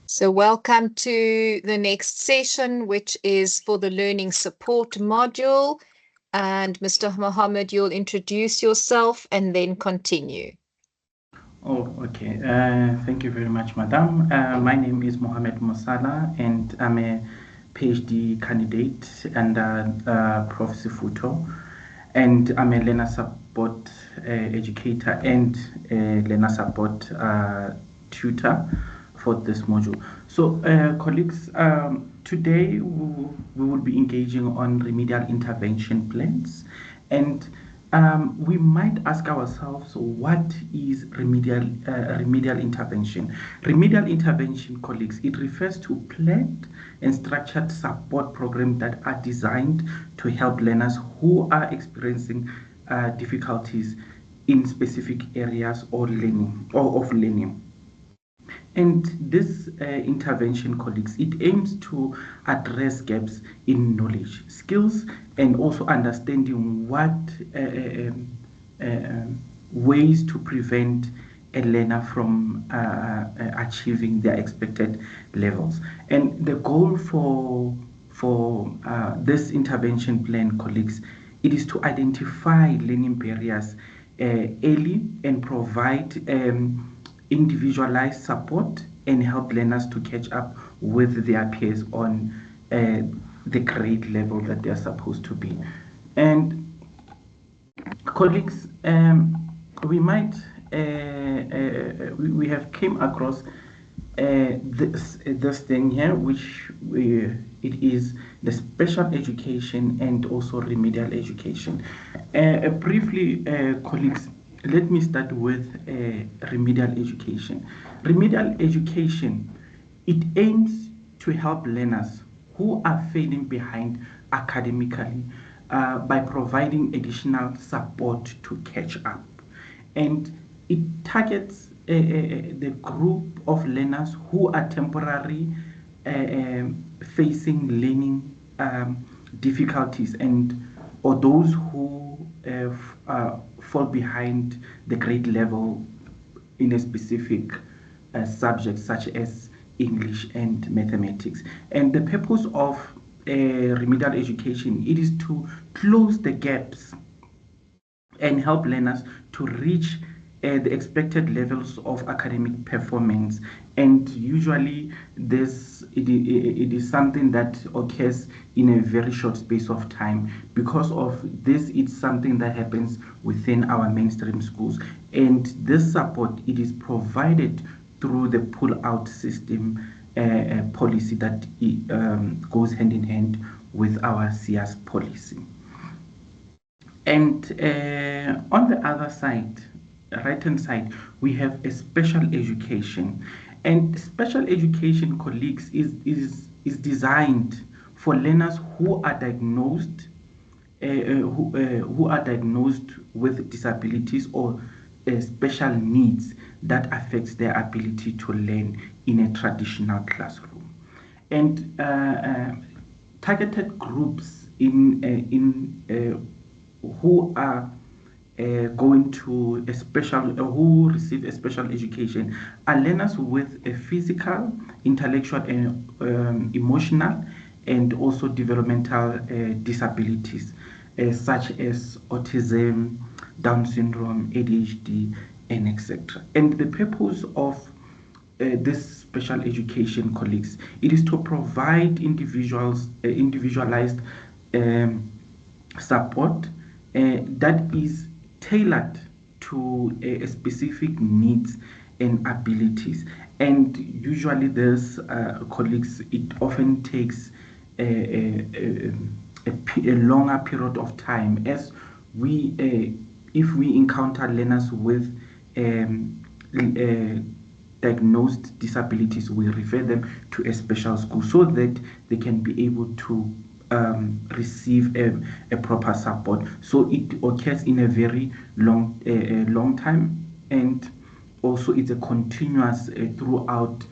So welcome to the next session, which is for the learning support module. And Mr. Mohammed, you'll introduce yourself and then continue. Oh, okay. Thank you very much, Madam. My name is Mohamed Mosala, and I'm a PhD candidate under Prof. Sefotho, and I'm a learner support educator and a learner support tutor for this module. So, colleagues, today we will be engaging on remedial intervention plans, and we might ask ourselves, what is remedial intervention? Remedial intervention, colleagues, it refers to planned and structured support programs that are designed to help learners who are experiencing difficulties in specific areas or learning or of learning. And this intervention, colleagues, it aims to address gaps in knowledge, skills, and also understanding what ways to prevent a learner from achieving their expected levels. And the goal for this intervention plan, colleagues, it is to identify learning barriers early and provide individualized support and help learners to catch up with their peers on the grade level that they're supposed to be. And colleagues, we might we have came across this thing here, which it is the special education and also remedial education. Briefly, colleagues, let me start with remedial education. Remedial education, it aims to help learners who are failing behind academically by providing additional support to catch up. And it targets the group of learners who are temporarily facing learning difficulties, and or those who fall behind the grade level in a specific subject such as English and mathematics. And the purpose of remedial education, it is to close the gaps and help learners to reach the expected levels of academic performance. And usually it is something that occurs in a very short space of time. Because of this, it's something that happens within our mainstream schools, and this support, it is provided through the pull-out system policy that goes hand in hand with our CS policy. And on the other side, right hand side, we have a special education. And special education, colleagues, is designed for learners who are diagnosed who are diagnosed with disabilities or special needs that affects their ability to learn in a traditional classroom. And targeted groups who are going to a special who receive a special education are learners with a physical, intellectual, and emotional, and also developmental disabilities such as autism, Down syndrome, ADHD, and etc. And the purpose of this special education, colleagues, it is to provide individualized support that is tailored to specific needs and abilities. And usually this, colleagues, it often takes a longer period of time, as we if we encounter learners with diagnosed disabilities, we refer them to a special school so that they can be able to receive a proper support. So it occurs in a very long time, and also it's a continuous throughout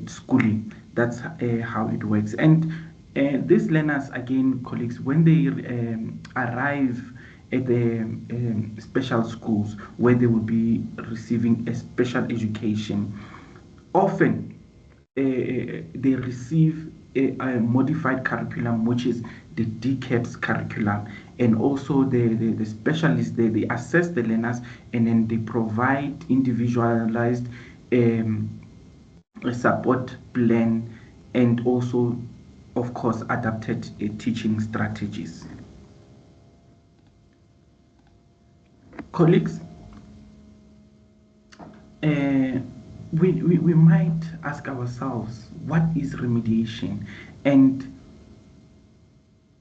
schooling. That's how it works. And these learners, again, colleagues, when they arrive at the special schools where they will be receiving a special education, often they receive a modified curriculum, which is the DCAPS curriculum, and also the specialists, they assess the learners, and then they provide individualized a support plan, and also, of course, adapted teaching strategies. Colleagues, we might ask ourselves, what is remediation and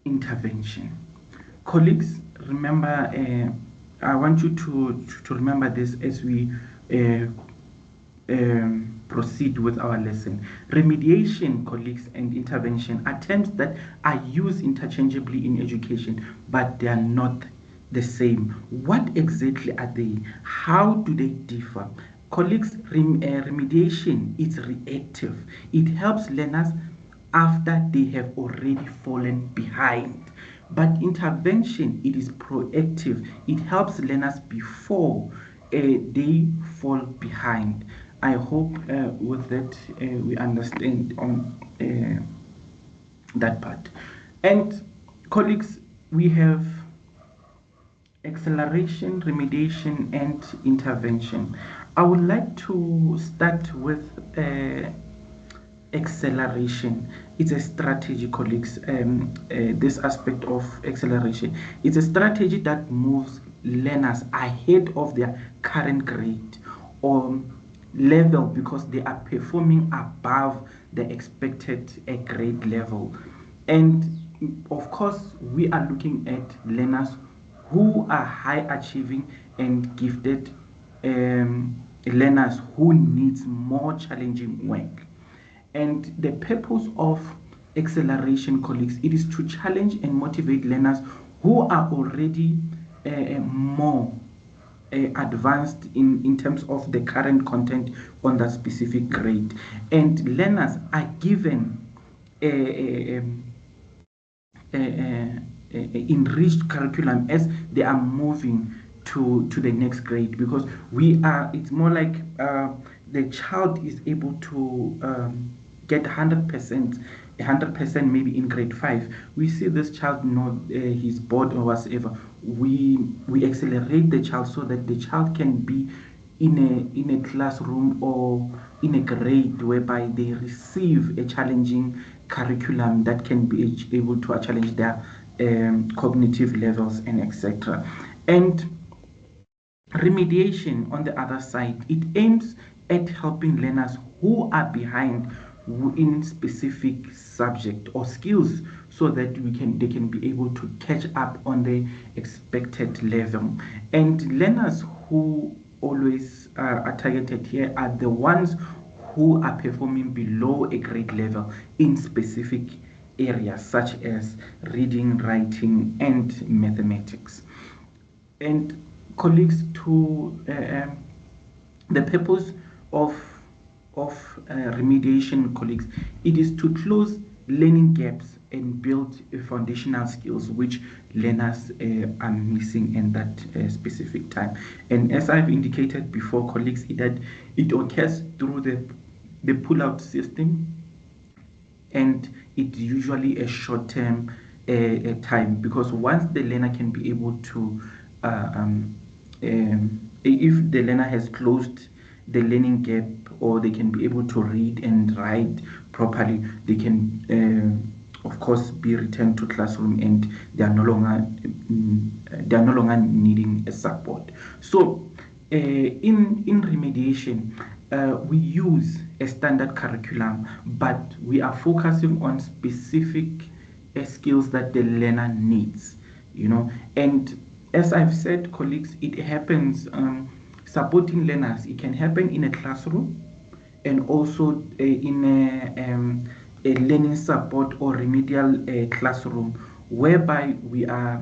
intervention? Colleagues, remember, I want you to remember this as we proceed with our lesson. Remediation, colleagues, and intervention are terms that are used interchangeably in education, but they are not the same. What exactly are they? How do they differ? Colleagues, remediation is reactive. It helps learners after they have already fallen behind. But intervention, it is proactive. It helps learners before they fall behind. I hope with that we understand on that part. And colleagues, we have acceleration, remediation, and intervention. I would like to start with acceleration. It's a strategy, colleagues. This aspect of acceleration, it's a strategy that moves learners ahead of their current grade or level because they are performing above the expected grade level. And of course, we are looking at learners who are high achieving and gifted learners who needs more challenging work. And the purpose of acceleration, colleagues, it is to challenge and motivate learners who are already more advanced in terms of the current content on that specific grade. And learners are given a, enriched curriculum as they are moving to the next grade, because it's more like the child is able to get 100% maybe in grade 5. We see this child he's bored or whatever. We accelerate the child so that the child can be in a classroom or in a grade whereby they receive a challenging curriculum that can be able to challenge their cognitive levels and etc. And remediation, on the other side, it aims at helping learners who are behind in specific subject or skills so that they can be able to catch up on the expected level. And learners who always are targeted here are the ones who are performing below a grade level in specific areas such as reading, writing, and mathematics. And colleagues, to the purpose of remediation, colleagues, it is to close learning gaps and build foundational skills which learners are missing in that specific time. And as I've indicated before, colleagues, that it occurs through the pull-out system, and it's usually a short-term time, because once the learner can be able to if the learner has closed the learning gap, or they can be able to read and write properly, they can of course be returned to classroom, and they are no longer needing a support. So in remediation, we use a standard curriculum, but we are focusing on specific skills that the learner needs, and as I've said, colleagues, it happens, supporting learners, it can happen in a classroom, and also in a learning support or remedial classroom, whereby we are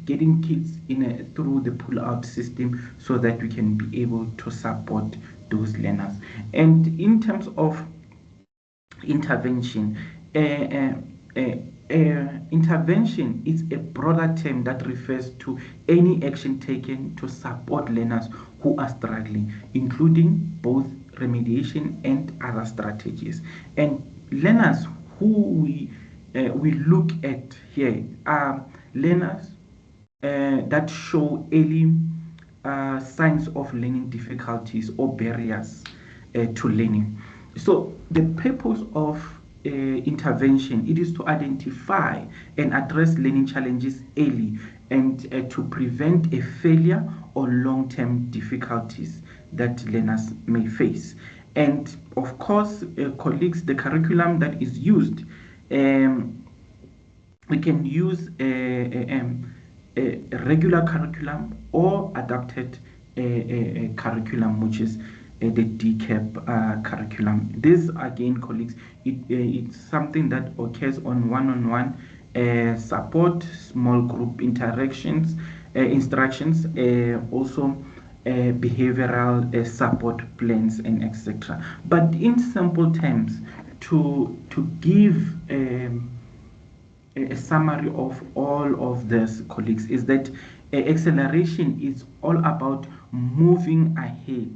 getting kids through the pull-out system so that we can be able to support those learners. And in terms of intervention, intervention is a broader term that refers to any action taken to support learners who are struggling, including both remediation, and other strategies. And learners who we look at here are learners that show early signs of learning difficulties or barriers to learning. So the purpose of intervention, it is to identify and address learning challenges early and to prevent a failure or long-term difficulties that learners may face. And of course, colleagues, the curriculum that is used, we can use a regular curriculum or adapted curriculum, which is the DCAP curriculum. This, again, colleagues, it's something that occurs on one-on-one support, small group interactions, instructions, also behavioral support plans, and etc. But in simple terms, to give a summary of all of this, colleagues, is that acceleration is all about moving ahead,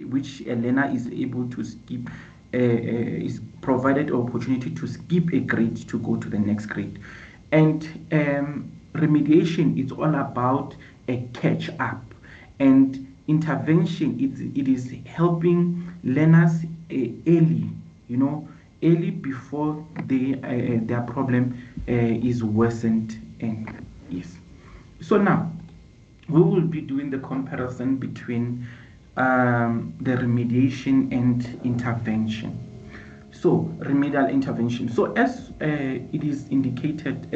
which a learner is able to skip, is provided an opportunity to skip a grade to go to the next grade. And remediation is all about a catch up. And intervention, it is helping learners early, early before their problem is worsened. And yes, so now we will be doing the comparison between the remediation and intervention. So remedial intervention. So as it is indicated,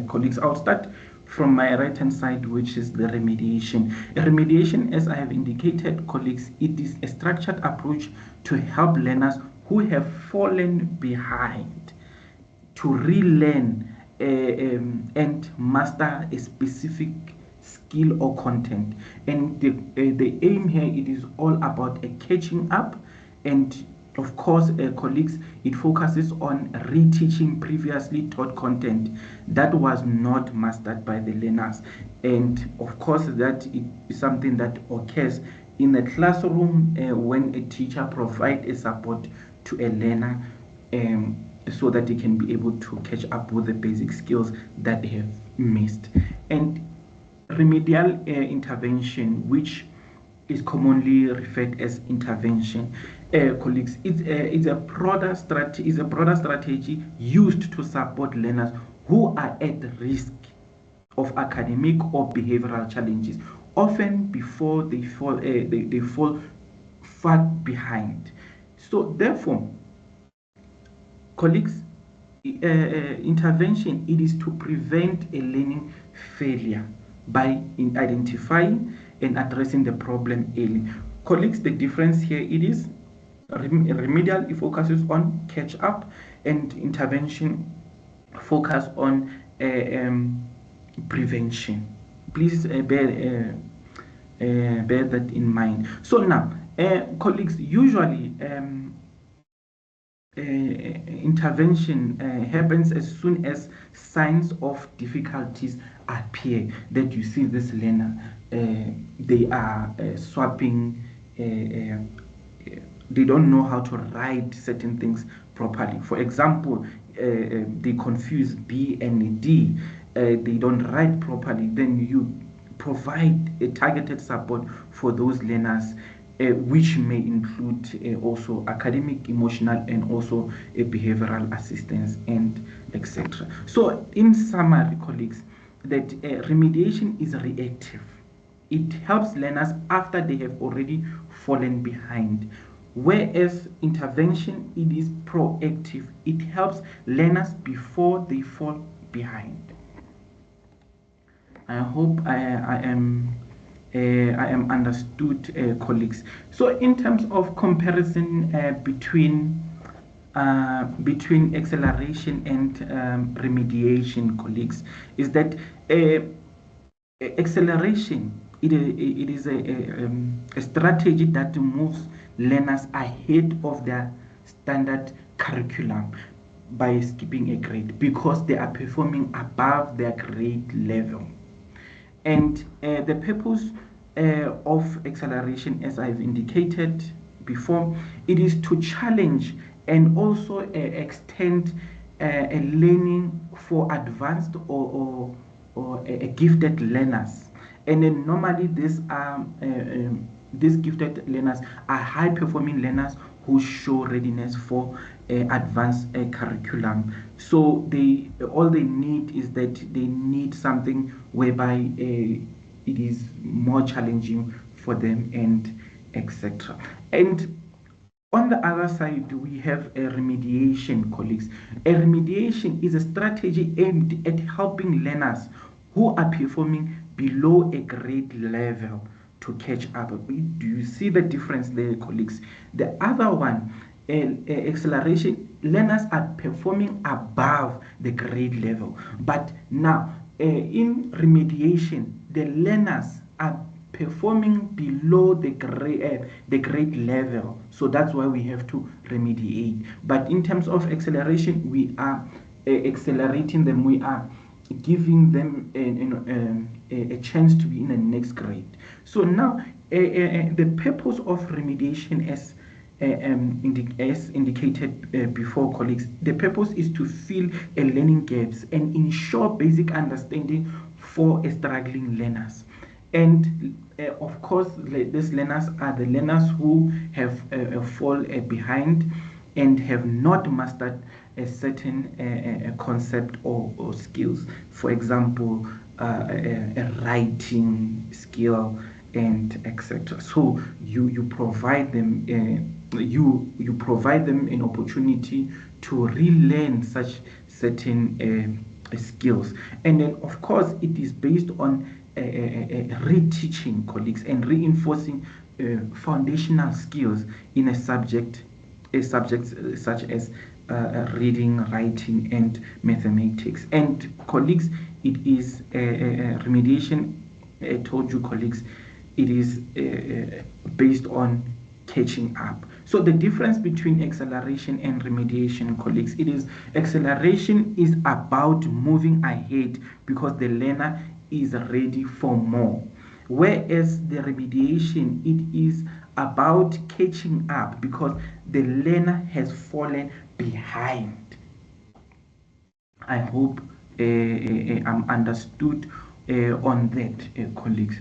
colleagues, I'll start from my right hand side, which is the remediation. Remediation, as I have indicated, colleagues, it is a structured approach to help learners who have fallen behind to relearn and master a specific skill or content. And the aim here, it is all about catching up. And of course, colleagues, it focuses on reteaching previously taught content that was not mastered by the learners. And of course, that is something that occurs in the classroom when a teacher provides a support to a learner so that they can be able to catch up with the basic skills that they have missed. And remedial intervention, which is commonly referred as intervention, colleagues, it's a broader strategy used to support learners who are at risk of academic or behavioral challenges, often before they fall far behind. So therefore, colleagues, intervention, it is to prevent a learning failure by identifying and addressing the problem early. Colleagues, the difference here, it is remedial, it focuses on catch up, and intervention focus on prevention. Please bear that in mind. So now, colleagues, usually intervention happens as soon as signs of difficulties appear, that you see this learner, they are swapping, they don't know how to write certain things properly. For example, they confuse B and D, they don't write properly. Then you provide a targeted support for those learners, which may include also academic, emotional, and also behavioral assistance, and etc. So in summary, colleagues, that remediation is reactive. It helps learners after they have already fallen behind, whereas intervention, it is proactive. It helps learners before they fall behind. I hope I am understood, colleagues. So in terms of comparison between acceleration and remediation, colleagues, is that acceleration, it is a strategy that moves learners ahead of their standard curriculum by skipping a grade because they are performing above their grade level. And the purpose of acceleration, as I've indicated, before, it is to challenge and also extend a learning for advanced or gifted learners. And then normally these gifted learners are high performing learners who show readiness for advanced curriculum. So they all they need is that they need something whereby it is more challenging for them, and etc. And on the other side, we have a remediation, colleagues. A remediation is a strategy aimed at helping learners who are performing below a grade level to catch up. Do you see the difference there, colleagues? The other one, acceleration, learners are performing above the grade level. But now, in remediation, the learners are performing below the grade level, so that's why we have to remediate. But in terms of acceleration, we are accelerating them, we are giving them a chance to be in the next grade. So now the purpose of remediation, as indicated before, colleagues, the purpose is to fill a learning gaps and ensure basic understanding for struggling learners. And of course, these learners are the learners who have fall behind and have not mastered a certain concept or skills. For example, a writing skill and etc. So you provide them you provide them an opportunity to relearn such certain skills. And then of course it is based on reteaching, colleagues, and reinforcing foundational skills in a subject such as reading, writing, and mathematics. And colleagues, it is remediation. I told you, colleagues, it is based on catching up. So the difference between acceleration and remediation, colleagues, it is acceleration is about moving ahead because the learner is ready for more, whereas the remediation, it is about catching up because the learner has fallen behind. I hope I'm understood on that, colleagues.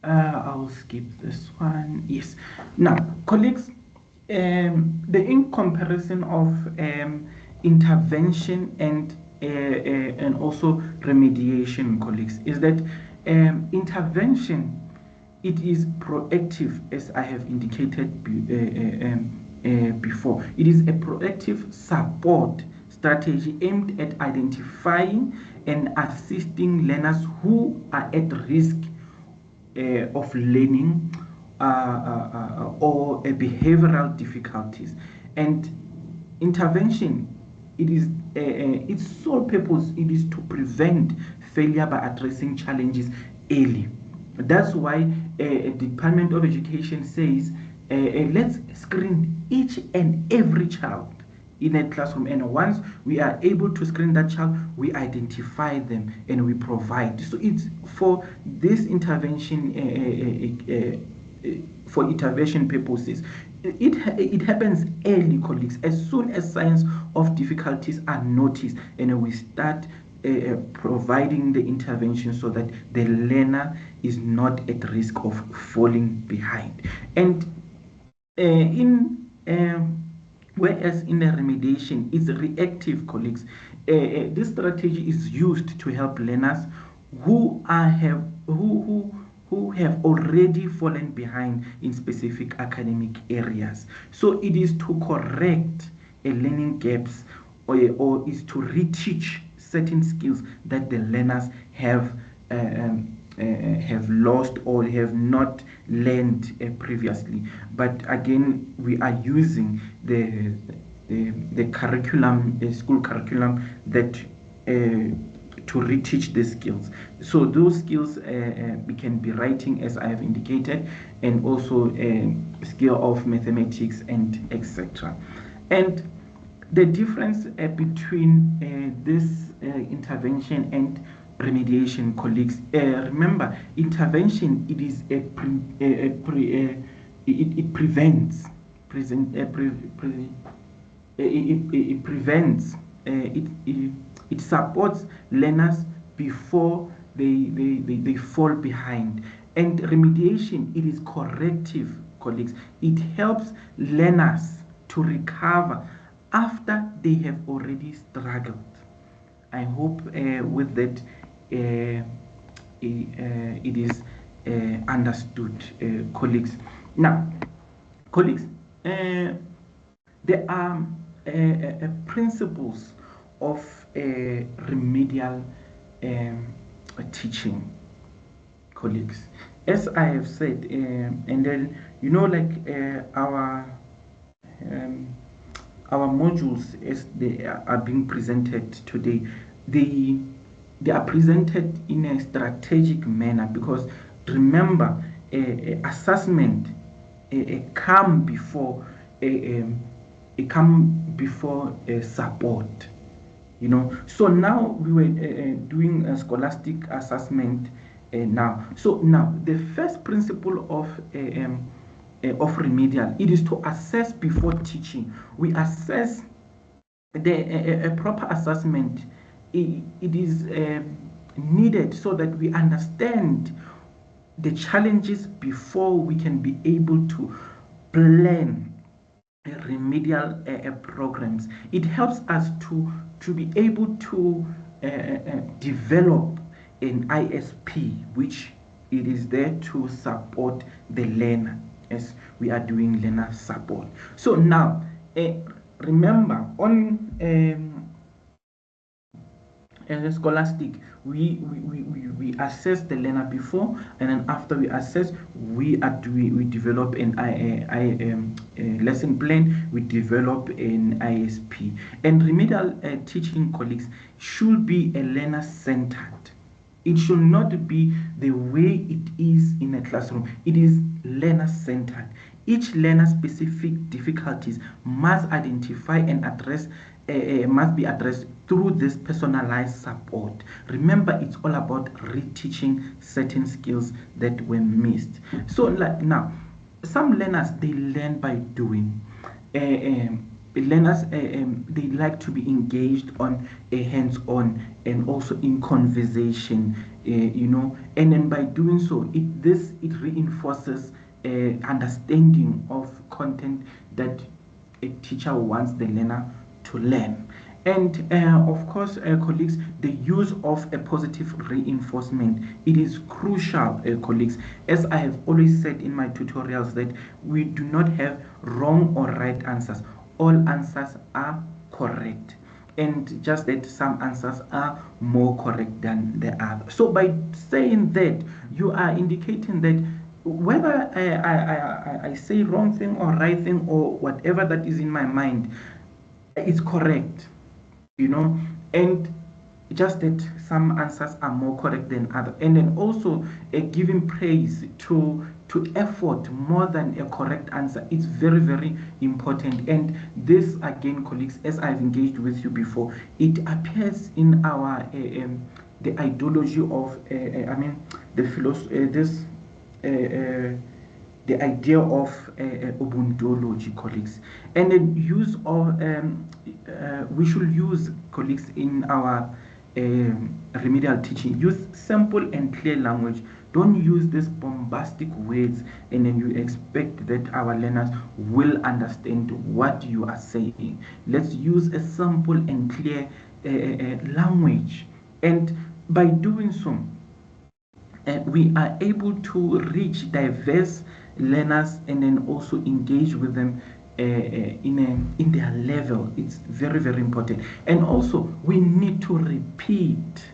I'll skip this one. Yes. Now, colleagues, the in comparison of intervention and also remediation, colleagues, is that intervention, it is proactive, as I have indicated before. It is a proactive support strategy aimed at identifying and assisting learners who are at risk of learning or behavioral difficulties. And intervention, it is its sole purpose, it is to prevent failure by addressing challenges early. That's why Department of Education says let's screen each and every child in a classroom, and once we are able to screen that child, we identify them and we provide. So it's for this intervention, for intervention purposes. It happens early, colleagues, as soon as signs of difficulties are noticed, and we start providing the intervention so that the learner is not at risk of falling behind. And whereas in the remediation, it's reactive, colleagues. This strategy is used to help learners who have already fallen behind in specific academic areas. So it is to correct learning gaps or is to reteach certain skills that the learners have lost or have not learned previously. But again, we are using the curriculum, the school curriculum, that to reteach the skills. So those skills we can be writing, as I have indicated, and also skill of mathematics and etc. And the difference between this intervention and remediation, colleagues, remember, intervention, it is it prevents it prevents it supports learners before they fall behind. And remediation, it is corrective, colleagues. It helps learners to recover after they have already struggled. I hope with that it is understood, colleagues. Now, colleagues, there are principles of remedial teaching, colleagues. As I have said, and then like um, our modules as they are being presented today, they are presented in a strategic manner, because remember, assessment come before support. So now we were doing a scholastic assessment now. So now the first principle of remedial, it is to assess before teaching. We assess a proper assessment. It is needed so that we understand the challenges before we can be able to plan remedial programs. It helps us to be able to develop an ISP, which it is there to support the learner as we are doing learner support. So now, remember, on scholastic, we assess the learner before, and then after we assess, we develop an lesson plan, we develop an ISP. And remedial teaching, colleagues, should be a learner centered. It should not be the way it is in a classroom. It is learner centered. Each learner specific difficulties must identify and address must be addressed through this personalized support. Remember, it's all about reteaching certain skills that were missed. So now, some learners, they learn by doing. Learners, they like to be engaged on a hands-on and also in conversation, and then by doing so, it reinforces understanding of content that a teacher wants the learner to learn. And of course, colleagues, the use of a positive reinforcement, it is crucial, colleagues. As I have always said in my tutorials, that we do not have wrong or right answers. All answers are correct, and just that some answers are more correct than the other. So by saying that, you are indicating that whether I say wrong thing or right thing or whatever that is in my mind, it's correct, and just that some answers are more correct than others. And then also giving praise to effort more than a correct answer. It's very, very important. And this, again, colleagues, as I've engaged with you before, it appears in our the ideology of the philosophy, the idea of Ubuntology, colleagues. And the use of we should use, colleagues, in our remedial teaching, use simple and clear language. Don't use these bombastic words and then you expect that our learners will understand what you are saying. Let's use a simple and clear language, and by doing so, we are able to reach diverse learners and then also engage with them in their level. It's very, very important. And also, we need to repeat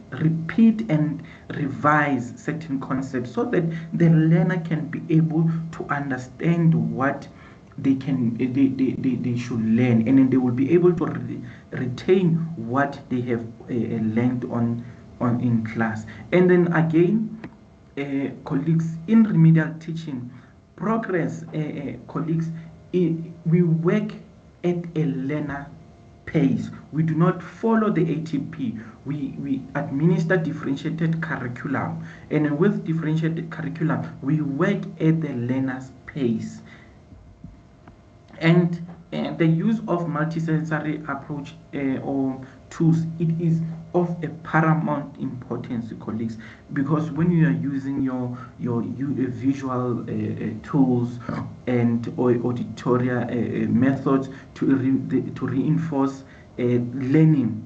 and revise certain concepts so that the learner can be able to understand what they should learn, and then they will be able to retain what they have learned on in class. And then again, colleagues, in remedial teaching progress, colleagues, we work at a learner pace. We do not follow the ATP. We administer differentiated curriculum, and with differentiated curriculum, we work at the learner's pace. And the use of multisensory approach or tools, it is of a paramount importance, colleagues, because when you are using your visual tools and or auditory methods to reinforce learning,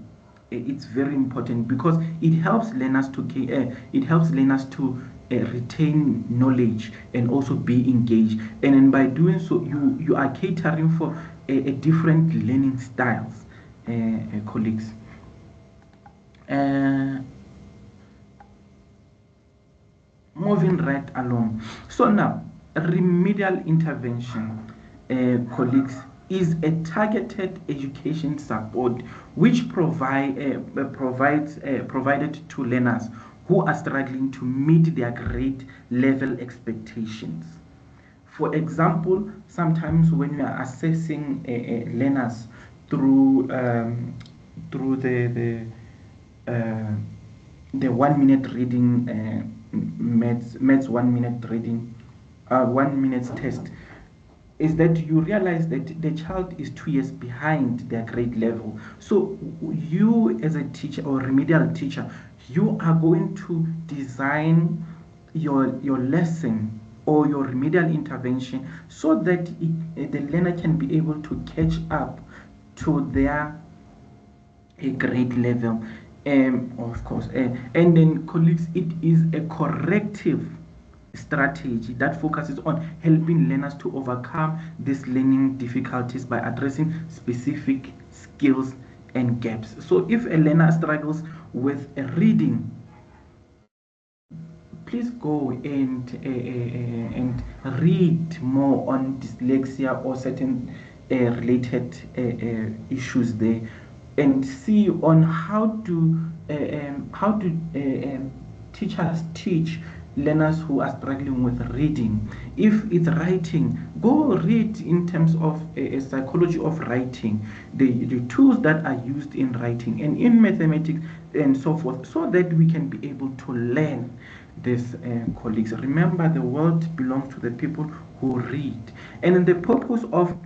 it's very important because it helps learners to retain knowledge and also be engaged. And then by doing so, you are catering for a different learning styles, colleagues. Uh, Moving right along. So now, remedial intervention, colleagues, is a targeted education support which provided to learners who are struggling to meet their grade level expectations. For example, sometimes when we are assessing learners through uh, the 1 minute reading maths 1 minute reading 1 minute test, is that you realize that the child is 2 years behind their grade level. So you as a teacher or remedial teacher, you are going to design your lesson or your remedial intervention so that the learner can be able to catch up to their grade level. Of course, and then colleagues, it is a corrective strategy that focuses on helping learners to overcome these learning difficulties by addressing specific skills and gaps. So if a learner struggles with reading, please go and read more on dyslexia or certain related issues there, and see on how do teachers teach learners who are struggling with reading. If it's writing, go read in terms of a psychology of writing, the tools that are used in writing and in mathematics and so forth, so that we can be able to learn this, colleagues. Remember, the world belongs to the people who read. And the purpose of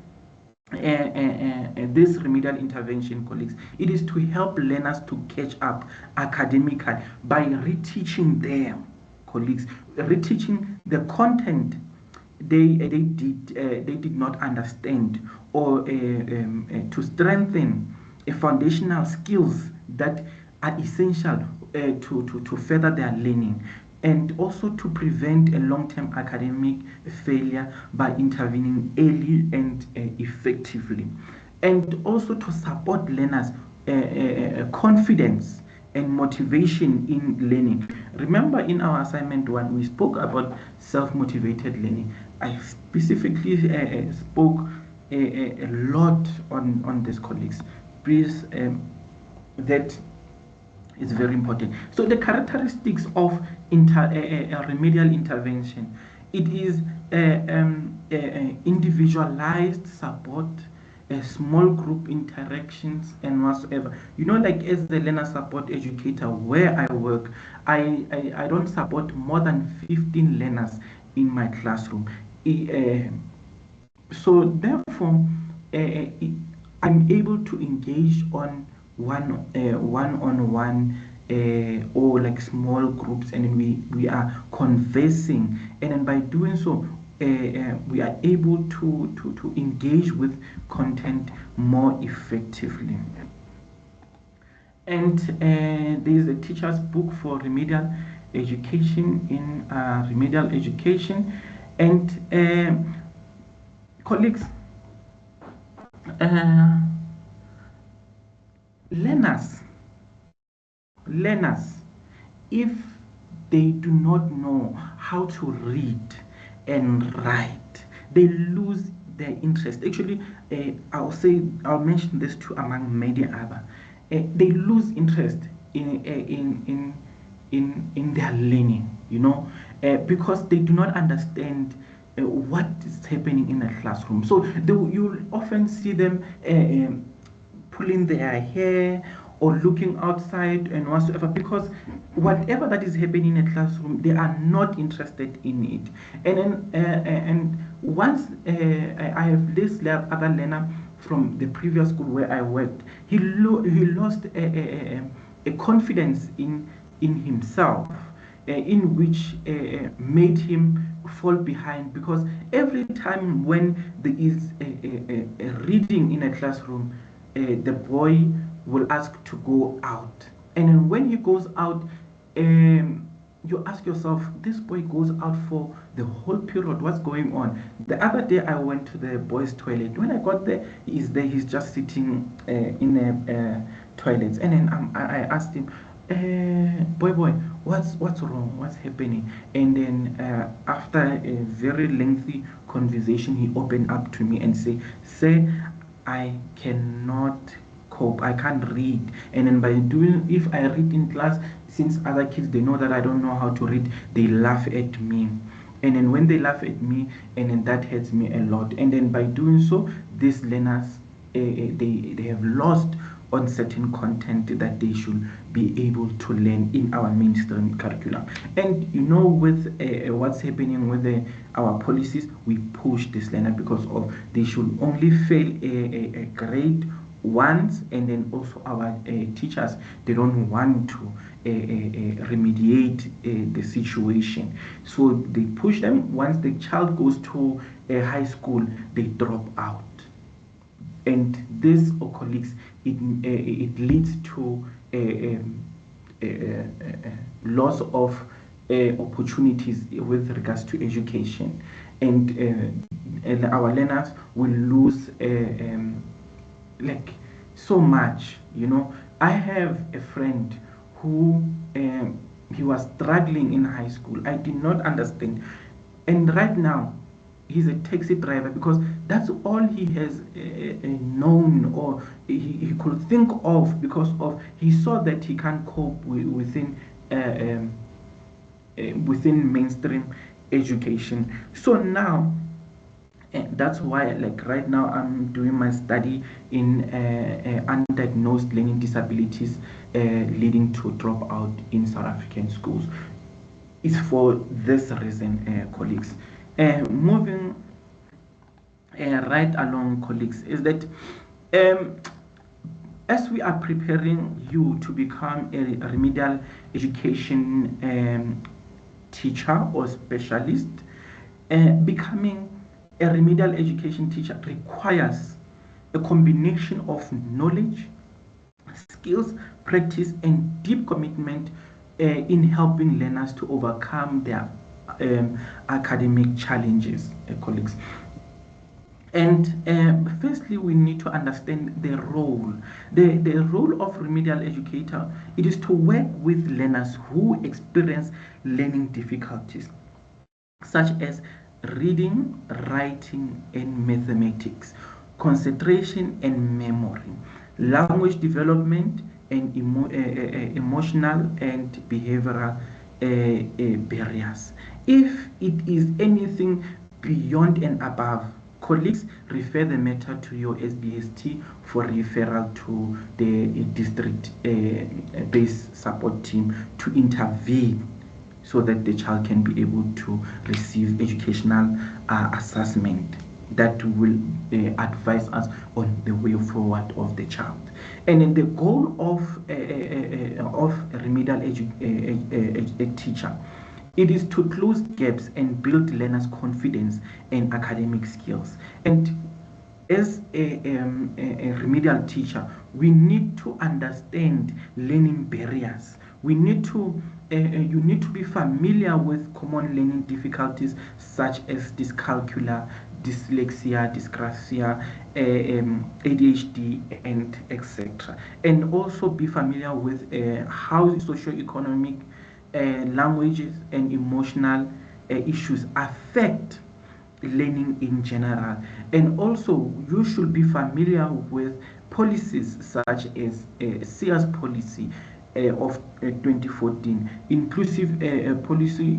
this remedial intervention, colleagues, it is to help learners to catch up academically by reteaching them, colleagues, reteaching the content they did not understand, or to strengthen foundational skills that are essential to further their learning, and also to prevent a long-term academic failure by intervening early and effectively, and also to support learners' confidence and motivation in learning. Remember, in our assignment one, we spoke about self-motivated learning. I specifically spoke a lot on this, colleagues. Please, that is very important. So the characteristics of remedial intervention, it is individualized support, small group interactions, and whatsoever. Like as the learner support educator where I work, I don't support more than 15 learners in my classroom. So therefore, I'm able to engage on one-on-one or like small groups, and we are conversing, and then by doing so, we are able to engage with content more effectively. And there is a teacher's book for remedial education in remedial education. And colleagues, uh, learners, if they do not know how to read and write, they lose their interest. Actually, I'll mention this too among many other. They lose interest in their learning, because they do not understand what is happening in a classroom. So you'll often see them pulling their hair or looking outside and whatsoever, because whatever that is happening in a classroom, they are not interested in it. And then once I have this other learner from the previous school where I worked, he lost a confidence in himself, in which made him fall behind, because every time when there is a reading in a classroom, the boy will ask to go out, and then when he goes out, you ask yourself, this boy goes out for the whole period, what's going on? The other day I went to the boys toilet. When I got there, he is there, he's just sitting in a toilet, and then I asked him, boy, what's wrong, what's happening? And then after a very lengthy conversation, he opened up to me and said, sir, I cannot cope, I can't read. And then by doing, if I read in class, since other kids, they know that I don't know how to read, they laugh at me. And then when they laugh at me, and then that hurts me a lot. And then by doing so, these learners, they have lost on certain content that they should be able to learn in our mainstream curriculum. And you know, with what's happening with our policies, we push this learner because of they should only fail a grade once, and then also our teachers, they don't want to remediate the situation, so they push them. Once the child goes to a high school, they drop out, and this, colleagues, it leads to a loss of opportunities with regards to education, and our learners will lose like so much. You know, I have a friend who he was struggling in high school. I did not understand, and right now he's a taxi driver, because that's all he has known, or he could think of, because of he saw that he can't cope within mainstream education. So now, that's why, like right now, I'm doing my study in undiagnosed learning disabilities leading to dropout in South African schools. It's for this reason, colleagues. Moving right along, colleagues, is that as we are preparing you to become a remedial education teacher or specialist, becoming a remedial education teacher requires a combination of knowledge, skills, practice, and deep commitment in helping learners to overcome their academic challenges, colleagues. And firstly, we need to understand the role. The role of remedial educator, it is to work with learners who experience learning difficulties, such as reading, writing, and mathematics, concentration and memory, language development, and emotional and behavioral barriers. If it is anything beyond and above, colleagues, refer the matter to your SBST for referral to the district-based support team to intervene, so that the child can be able to receive educational assessment that will advise us on the way forward of the child. And then the goal of a remedial teacher, it is to close gaps and build learners' confidence and academic skills. And as a remedial teacher, we need to understand learning barriers. We need to you need to be familiar with common learning difficulties such as dyscalculia, dyslexia, dysgraphia, ADHD, and etc. And also be familiar with how socioeconomic languages and emotional issues affect learning in general. And also, you should be familiar with policies such as SIA's policy of 2014, inclusive policy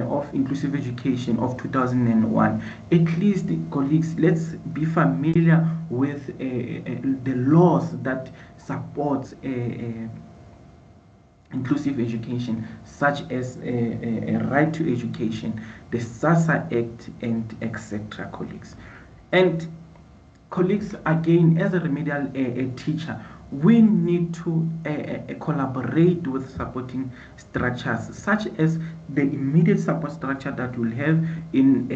of inclusive education of 2001. At least, colleagues, let's be familiar with the laws that supports inclusive education, such as a right to education, the SASA Act, and etc., colleagues. And colleagues, again, as a remedial teacher, we need to collaborate with supporting structures, such as the immediate support structure that you'll have in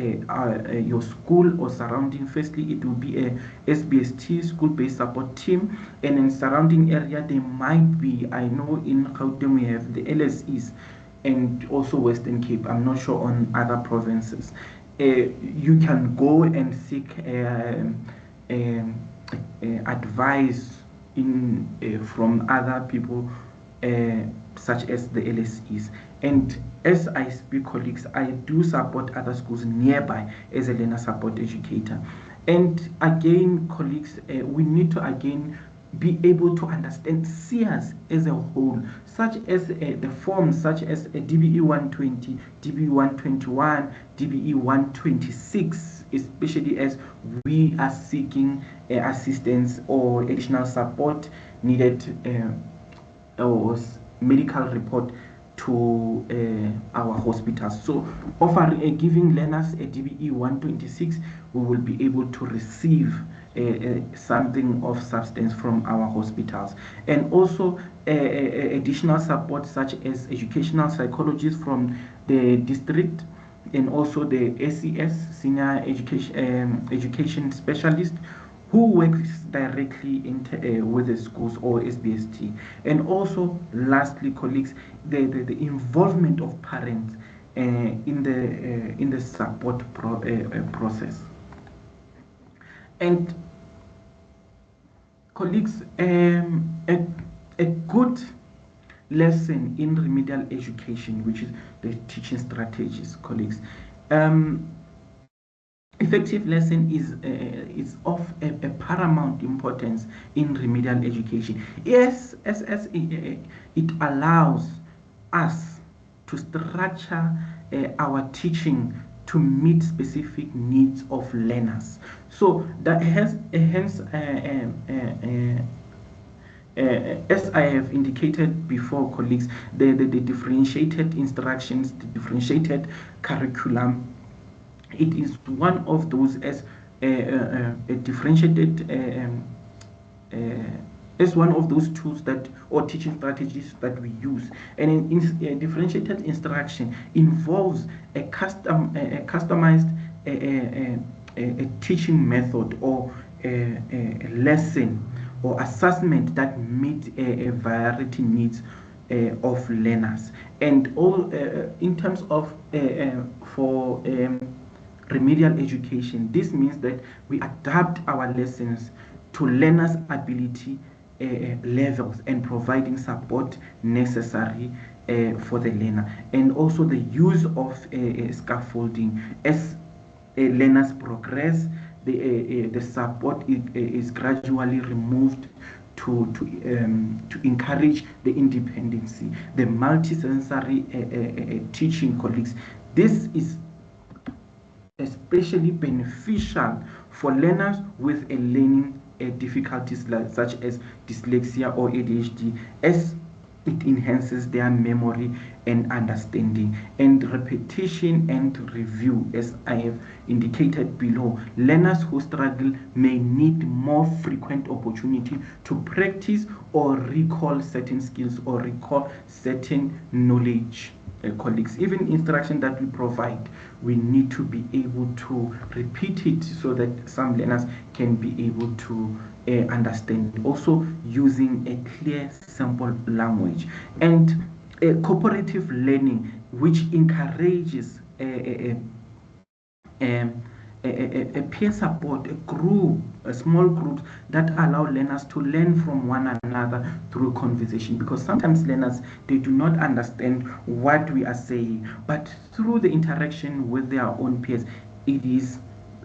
your school or surrounding. Firstly, it will be a SBST, school-based support team, and in surrounding area there might be, I know in Gauteng we have the LSEs and also Western Cape. I'm not sure on other provinces. You can go and seek advice from other people, such as the LSEs. And as I speak, colleagues, I do support other schools nearby as a learner support educator. And again, colleagues, we need to again be able to understand SEAS as a whole, such as the forms such as DBE 120, DBE 121, DBE 126, especially as we are seeking assistance or additional support needed or medical report to our hospitals. So offering giving learners a DBE 126, we will be able to receive something of substance from our hospitals, and also additional support such as educational psychologists from the district, and also the SES, senior education specialist, who works directly with the schools or SBST. And also, lastly, colleagues, the involvement of parents in the support process. And colleagues, a good lesson in remedial education, which is the teaching strategies, colleagues. Effective lesson is of a paramount importance in remedial education. Yes, as it allows us to structure our teaching to meet specific needs of learners. So that hence as I have indicated before, colleagues, the differentiated instructions, the differentiated curriculum, it is one of those as a differentiated as one of those tools that or teaching strategies that we use. And in differentiated instruction involves a customized a teaching method or a lesson or assessment that meets a variety needs of learners. And all in terms of for remedial education, this means that we adapt our lessons to learners' ability levels and providing support necessary for the learner, and also the use of scaffolding as learners progress. The support is gradually removed to encourage the independency, the multisensory teaching, colleagues. This is especially beneficial for learners with a learning difficulties such as dyslexia or ADHD, as it enhances their memory and understanding. And repetition and review, as I have indicated below, learners who struggle may need more frequent opportunity to practice or recall certain skills or recall certain knowledge. Colleagues, even instruction that we provide, we need to be able to repeat it so that some learners can be able to understand. Also, using a clear, simple language, and cooperative learning, which encourages a peer support, a group, a small groups that allow learners to learn from one another through conversation. Because sometimes learners, they do not understand what we are saying, but through the interaction with their own peers, it is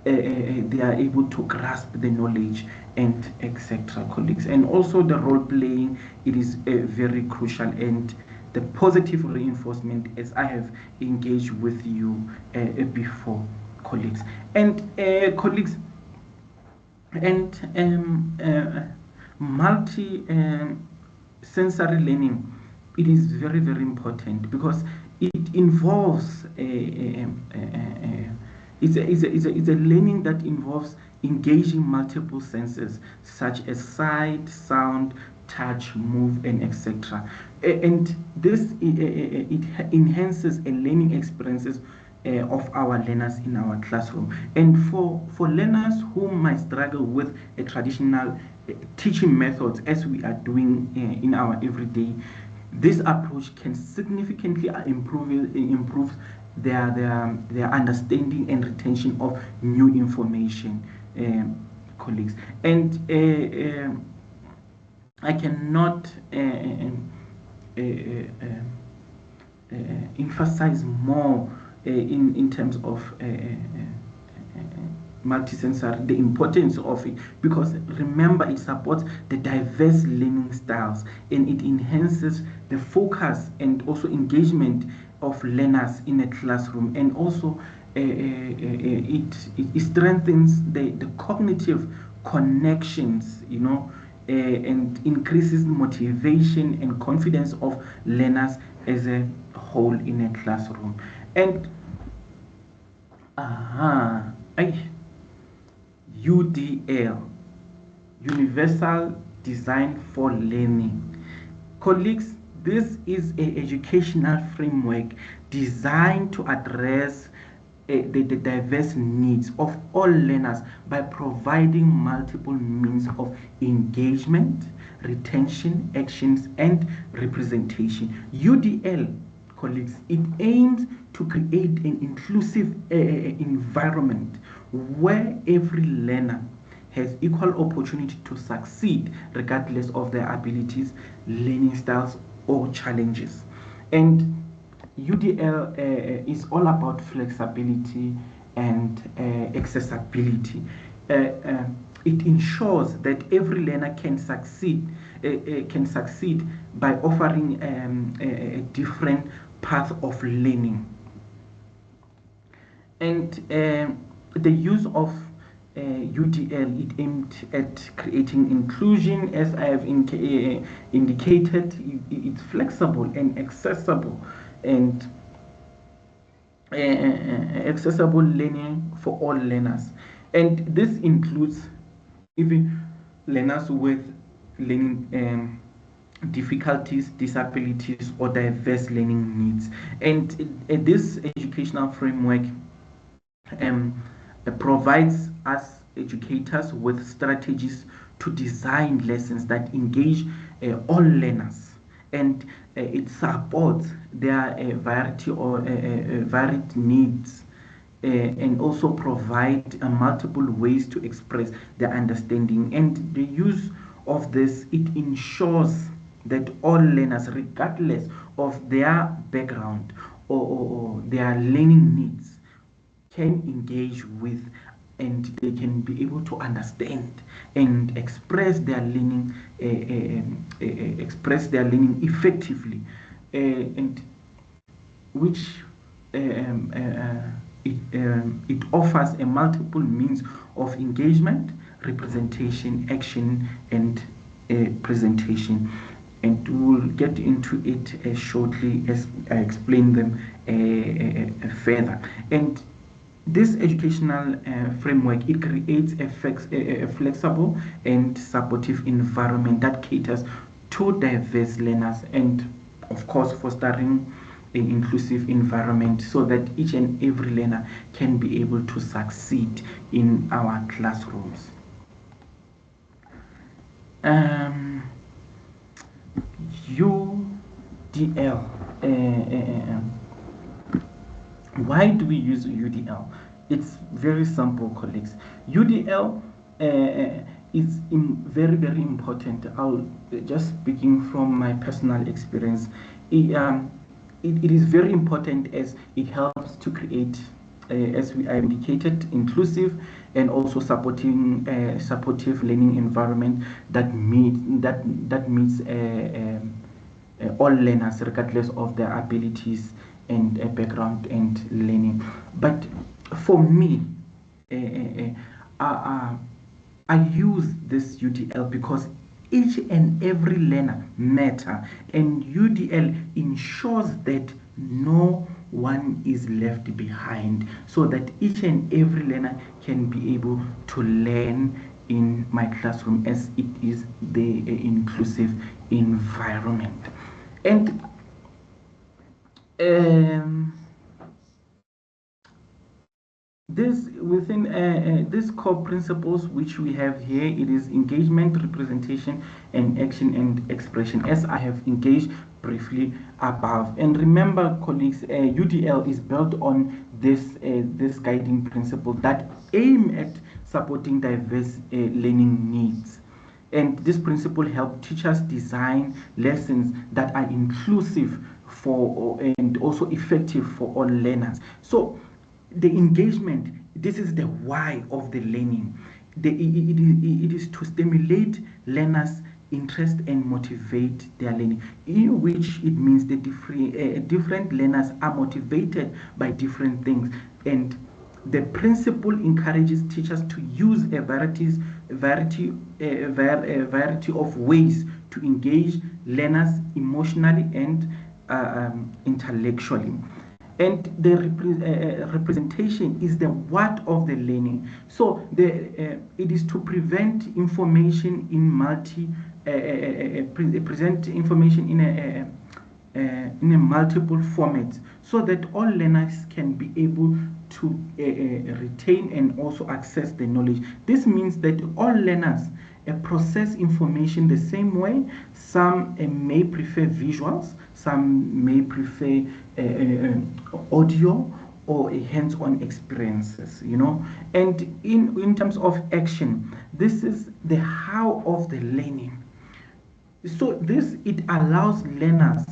they are able to grasp the knowledge and etc. colleagues. And also the role playing, it is very crucial, and the positive reinforcement, as I have engaged with you before, colleagues. And colleagues, and multi sensory learning it is very, very important because it involves it's a learning that involves engaging multiple senses such as sight, sound, touch, move, and etc. And this it enhances a learning experiences of our learners in our classroom. And for learners who might struggle with a traditional teaching methods as we are doing in our everyday, this approach can significantly improve their understanding and retention of new information, colleagues. And I cannot uh, emphasize more in terms of multisensory, the importance of it, because remember it supports the diverse learning styles and it enhances the focus and also engagement of learners in a classroom, and also it strengthens the cognitive connections, and increases motivation and confidence of learners as a whole in a classroom. And I UDL, Universal Design for Learning. Colleagues, this is an educational framework designed to address the diverse needs of all learners by providing multiple means of engagement, retention, actions, and representation. UDL, colleagues, it aims to create an inclusive environment where every learner has equal opportunity to succeed regardless of their abilities, learning styles, or challenges. And UDL is all about flexibility and accessibility. Uh, uh, it ensures that every learner can succeed by offering a different path of learning. And the use of UDL, it aimed at creating inclusion, as I have indicated. It's flexible and accessible, and accessible learning for all learners. And this includes even learners with learning difficulties, disabilities, or diverse learning needs. And this educational framework provides us educators with strategies to design lessons that engage all learners, and it supports their variety or varied needs, and also provide multiple ways to express their understanding. And the use of this, it ensures that all learners, regardless of their background or their learning needs, can engage with, and they can be able to understand and express their learning effectively, and which it offers a multiple means of engagement, representation, action, and presentation. And we'll get into it shortly as I explain them further. And this educational framework, it creates a flexible and supportive environment that caters to diverse learners, and of course fostering an inclusive environment so that each and every learner can be able to succeed in our classrooms. Um, UDL. Why do we use UDL? It's very simple, colleagues. UDL is very, very important. I'll just speaking from my personal experience. It is very important as it helps to create, as we indicated, inclusive and also supportive learning environment that meets all learners regardless of their abilities and background and learning. But for me, I use this UDL because each and every learner matter, and UDL ensures that no one is left behind, so that each and every learner can be able to learn in my classroom, as it is the inclusive environment. And this within these core principles which we have here, it is engagement, representation, and action and expression, as I have engaged briefly above. And remember, colleagues, UDL is built on this guiding principle that aim at supporting diverse learning needs. And this principle helps teachers design lessons that are inclusive for and also effective for all learners. So the engagement, this is the why of the learning. It is to stimulate learners' interest and motivate their learning, in which it means the different learners are motivated by different things. And the principle encourages teachers to use a variety of ways to engage learners emotionally and intellectually. And the representation is the what of the learning. So it is to prevent information in present information in a multiple formats, so that all learners can be able to retain and also access the knowledge. This means that all learners process information the same way. Some may prefer visuals, some may prefer audio or hands-on experiences, And in terms of action, this is the how of the learning. So it allows learners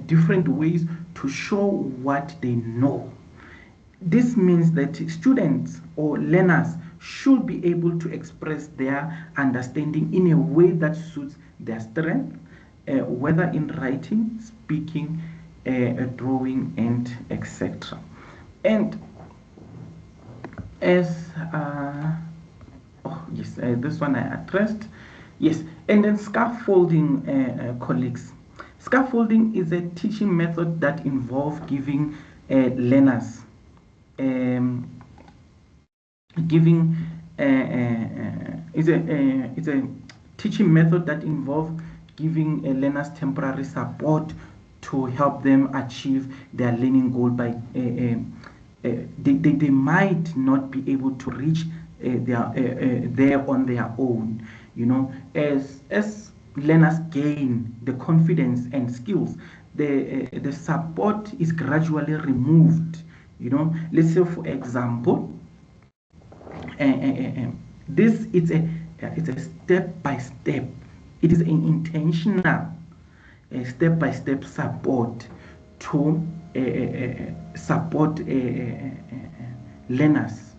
different ways to show what they know. This means that students or learners should be able to express their understanding in a way that suits their strength, whether in writing, speaking, drawing, and etc. And as this one I addressed. Yes, and then scaffolding, colleagues. Scaffolding is a teaching method that involves giving learners it's a teaching method that involves giving learners temporary support to help them achieve their learning goal. By they might not be able to reach there on their own, as learners gain the confidence and skills, the support is gradually removed. Let's say, for example, this it's a step by step. It is an intentional step by step support to support learners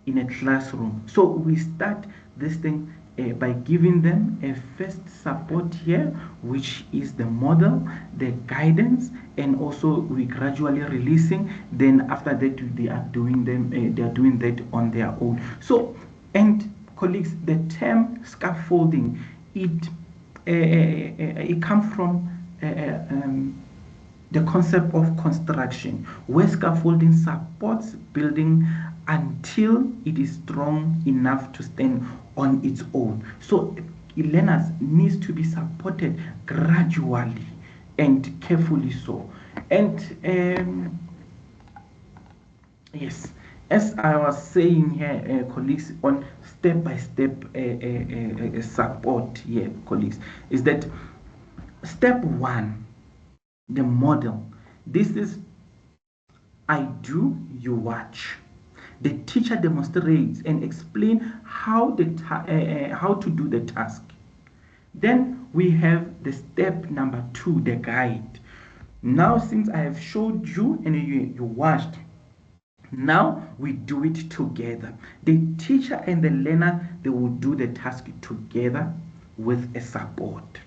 in a classroom. So we start this thing by giving them a first support here, which is the model, the guidance, and also we gradually releasing. Then after that, they are doing that on their own. So, and colleagues, the term scaffolding, it comes from the concept of construction, where scaffolding supports building until it is strong enough to stand on its own. So learners needs to be supported gradually and carefully so. And yes, as I was saying here, colleagues, on step-by-step support here, colleagues, is that step one, the model. This is I do, you watch. The teacher demonstrates and explains how to do the task. Then we have the step number 2, the guide. Now, since I have showed you and you watched, now we do it together. The teacher and the learner, they will do the task together with a support.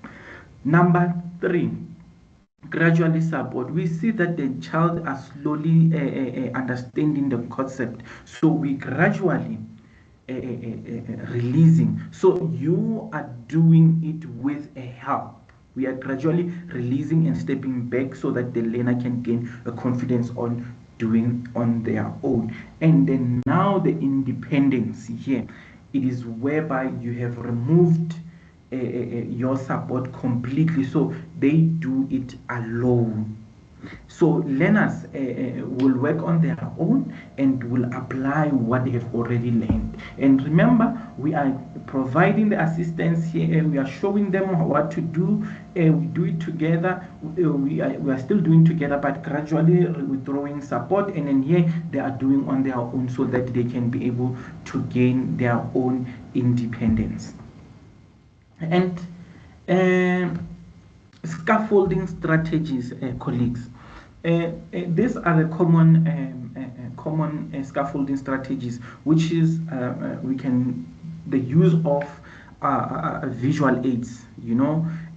Number 3, gradually support. We see that the child are slowly understanding the concept. So we gradually releasing. So you are doing it with a help. We are gradually releasing and stepping back so that the learner can gain a confidence on doing on their own. And then now the independence here, it is whereby you have removed your support completely, so they do it alone. So learners will work on their own and will apply what they have already learned. And remember, we are providing the assistance here, and we are showing them what to do. We do it together. We are still doing together, but gradually withdrawing support. And then here they are doing on their own so that they can be able to gain their own independence. And scaffolding strategies, colleagues. These are the common scaffolding strategies, which is the use of visual aids,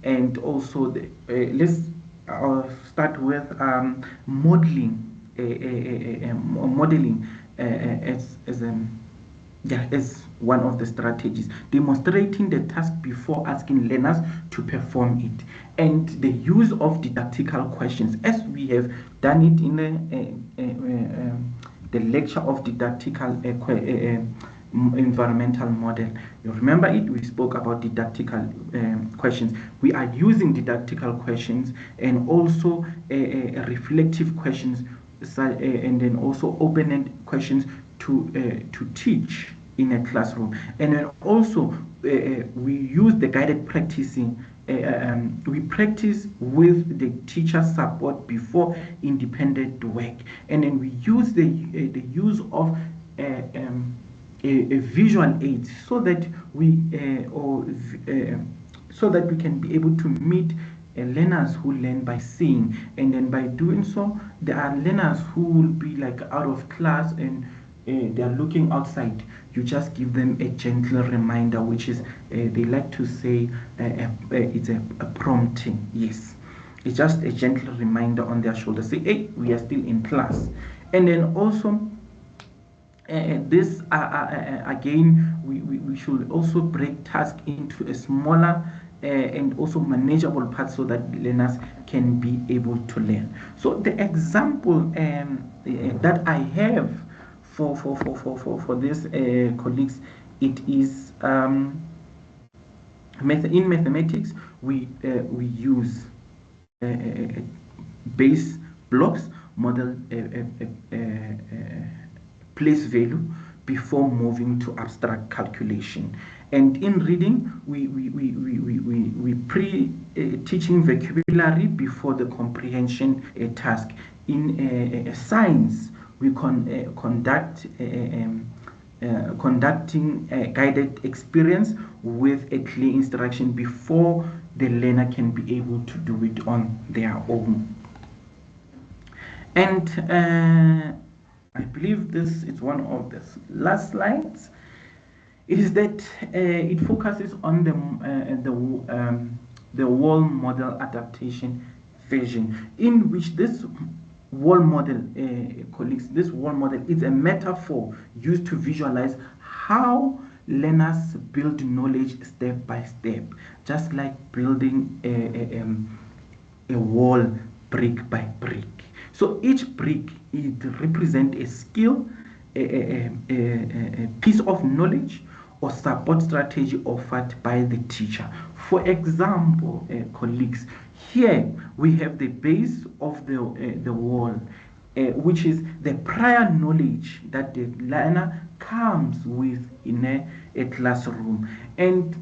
and also let's start with modeling, modeling as one of the strategies, demonstrating the task before asking learners to perform it, and the use of didactical questions, as we have done it in the lecture of didactical environmental model. You remember it? We spoke about didactical questions. We are using didactical questions and also reflective questions, and then also open-ended questions to teach in a classroom. And then also we use the guided practicing. We practice with the teacher support before independent work, and then we use the use of a visual aid so that we so that we can be able to meet learners who learn by seeing. And then by doing so, there are learners who will be like out of class and they are looking outside. You just give them a gentle reminder, which is they like to say it's a prompting. Yes, it's just a gentle reminder on their shoulder, say, hey, we are still in class. And then also this again, we should also break tasks into a smaller and also manageable parts so that learners can be able to learn. So the example that I have for this colleagues, it is in mathematics we use base blocks, model place value before moving to abstract calculation. And in reading, we pre-teaching vocabulary before the comprehension task. In science, we conducting a guided experience with a clear instruction before the learner can be able to do it on their own. And I believe this is one of the last slides. It is that it focuses on the wall model adaptation version, in which this wall model, colleagues, this wall model is a metaphor used to visualize how learners build knowledge step by step, just like building a wall brick by brick. So each brick, it represents a skill, a piece of knowledge, or support strategy offered by the teacher. For example, colleagues, here we have the base of the wall, which is the prior knowledge that the learner comes with in a classroom. And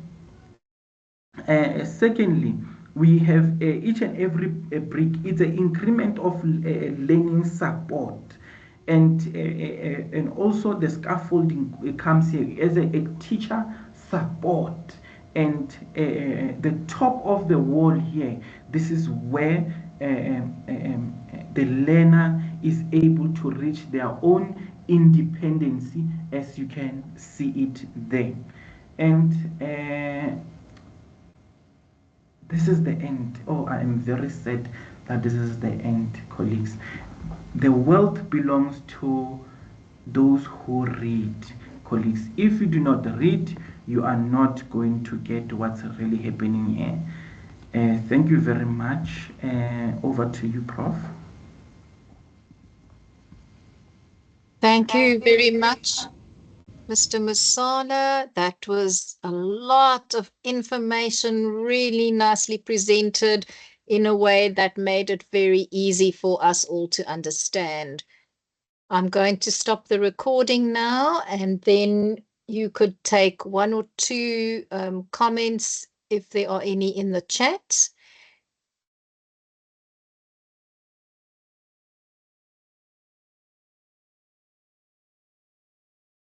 secondly, we have each and every brick is an increment of learning support. And also the scaffolding comes here as a teacher support. And the top of the wall here, this is where the learner is able to reach their own independency, as you can see it there. And this is the end. Oh, I am very sad that this is the end, colleagues. The wealth belongs to those who read, colleagues. If you do not read, you are not going to get what's really happening here. Thank you very much. Over to you, Prof. Thank you very much, Mr. Mosala. That was a lot of information, really nicely presented in a way that made it very easy for us all to understand. I'm going to stop the recording now, and then you could take one or two comments if there are any in the chat.